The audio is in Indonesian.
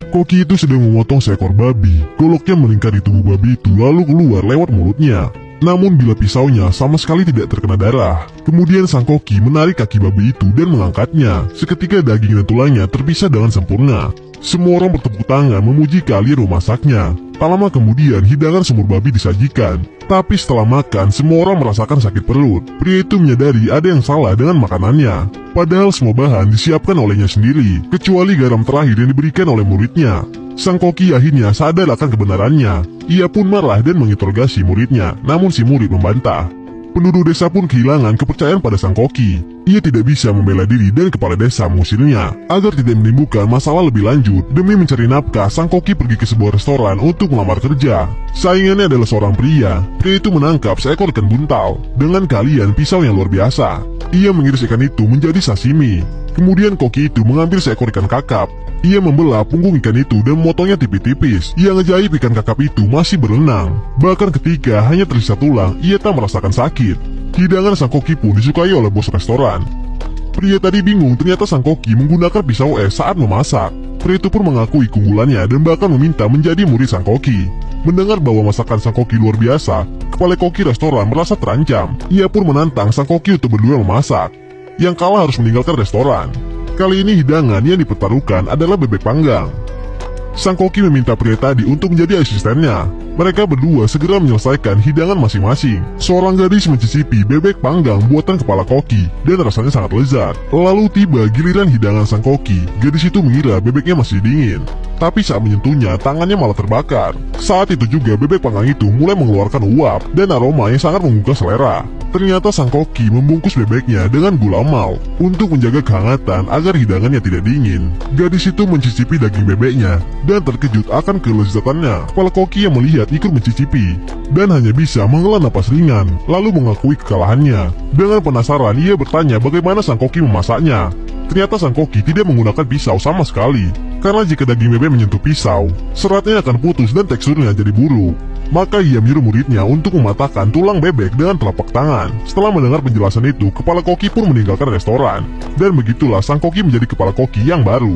Koki itu sedang memotong seekor babi. Goloknya melingkar di tubuh babi itu lalu keluar lewat mulutnya. Namun bila pisaunya sama sekali tidak terkena darah. Kemudian sang koki menarik kaki babi itu dan mengangkatnya. Seketika daging dan tulangnya terpisah dengan sempurna. Semua orang bertepuk tangan memuji keahlian memasaknya. Tak lama kemudian hidangan sumur babi disajikan. Tapi setelah makan semua orang merasakan sakit perut. Pria itu menyadari ada yang salah dengan makanannya. Padahal semua bahan disiapkan olehnya sendiri, kecuali garam terakhir yang diberikan oleh muridnya. Sang koki akhirnya sadar akan kebenarannya. Ia pun marah dan menginterogasi muridnya, namun si murid membantah. Penduduk desa pun kehilangan kepercayaan pada sang koki. Ia tidak bisa membela diri dan kepala desa mengusirnya. Agar tidak menimbulkan masalah lebih lanjut, demi mencari nafkah, sang koki pergi ke sebuah restoran untuk melamar kerja. Saingannya adalah seorang pria. Pria itu menangkap seekor ikan buntal dengan keahlian pisau yang luar biasa. Ia mengiris ikan itu menjadi sashimi. Kemudian koki itu mengambil seekor ikan kakap. Ia membelah punggung ikan itu dan memotongnya tipis-tipis. Yang ajaib, ikan kakap itu masih berenang. Bahkan ketika hanya tersisa tulang, ia tak merasakan sakit. Hidangan sang koki pun disukai oleh bos restoran. Pria tadi bingung ternyata sang koki menggunakan pisau es saat memasak. Pria itu pun mengakui keunggulannya dan bahkan meminta menjadi murid sang koki. Mendengar bahwa masakan sang koki luar biasa, kepala koki restoran merasa terancam. Ia pun menantang sang koki untuk berdua memasak. Yang kalah harus meninggalkan restoran. Kali ini hidangan yang dipertaruhkan adalah bebek panggang. Sang koki meminta pria tadi untuk menjadi asistennya. Mereka berdua segera menyelesaikan hidangan masing-masing. Seorang gadis mencicipi bebek panggang buatan kepala koki dan rasanya sangat lezat. Lalu tiba giliran hidangan sang koki. Gadis itu mengira bebeknya masih dingin. Tapi saat menyentuhnya, tangannya malah terbakar. Saat itu juga bebek panggang itu mulai mengeluarkan uap dan aroma yang sangat menggugah selera. Ternyata sang koki membungkus bebeknya dengan gula mal untuk menjaga kehangatan agar hidangannya tidak dingin. Gadis itu mencicipi daging bebeknya dan terkejut akan kelezatannya. Kepala koki yang melihat ikut mencicipi dan hanya bisa menghela napas ringan lalu mengakui kekalahannya. Dengan penasaran ia bertanya bagaimana sang koki memasaknya. Ternyata sang koki tidak menggunakan pisau sama sekali. Karena jika daging bebek menyentuh pisau, seratnya akan putus dan teksturnya jadi buruk. Maka ia menyuruh muridnya untuk mematahkan tulang bebek dengan telapak tangan. Setelah mendengar penjelasan itu, kepala koki pun meninggalkan restoran. Dan begitulah sang koki menjadi kepala koki yang baru.